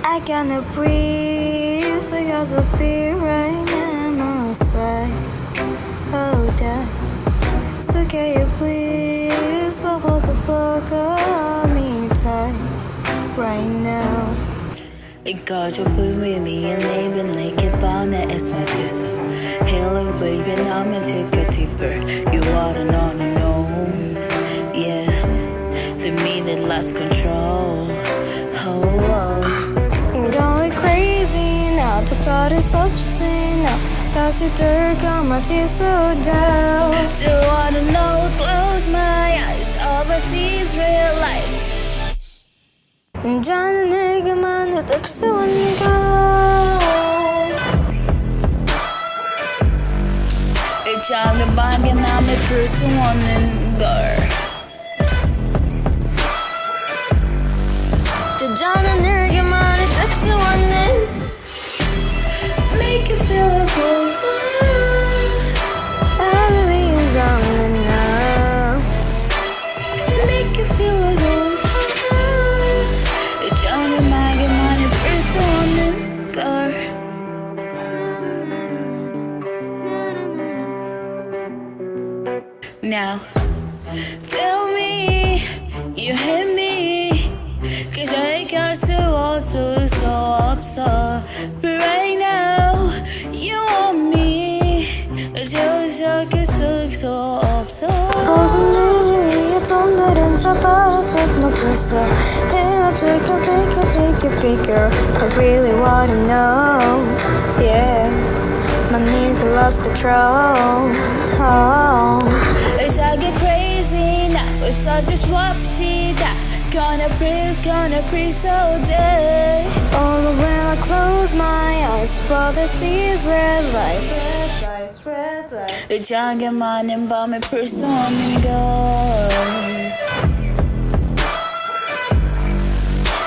I cannot breathe because of beer right now my side. Oh, that. So can you please hold the book on me tight right now. 이거저뿐 의미의 내면 내게 뻔해 it's my juice. Healing but you're not meant to go deeper. You wanna know, yeah. The minute lost control. I'm going crazy now. 부터를 없이 now. 다시 들감아지 so down. Do you wanna know? Close my eyes. All I see is real life. 자는 내게만 득수한 네가 이 작은 방에 남의 풀 수 없는 걸. 자는 내게만 득수한 Make you feel alive. 나를 위한 담는 나 Make you feel alive. 저렴하게만이 풀 수 없는 걸. Now tell me you hit me. 그대 갈 수 없을 수 없어. But right now you want me. 어쩌서 계속 수 없어. 벗은 늘 위에 돈들은 잡아서 너 벌써 And I take it bigger I really wanna know Yeah My nigga lost control Oh It's I get crazy now. It's all just wapshida. Gonna breathe so dead. Although when I close my eyes What I see is red light Red light 이 작은 많은 밤에 풀 수 없는 걸.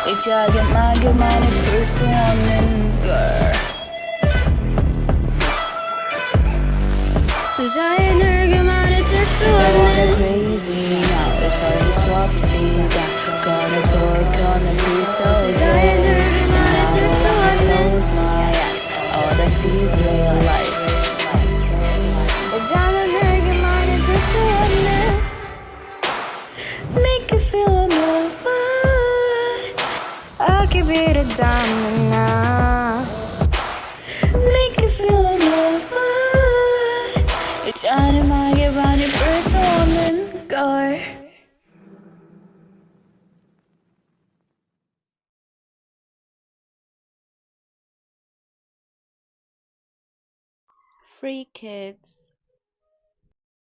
이 작은 많은 풀 수 없는 걸. 투자에 늙기만을 뜰수 없는 Crazy now. It's all just wapshida. Gonna be so dead. And now when I close my eyes, all I see is real life. 자는 늙기만을 뜰수 없는 Make you feel alive. I could be the diamond now Make you feel alive. 저렴하게 많이 풀 수 없는 걸. Free kids.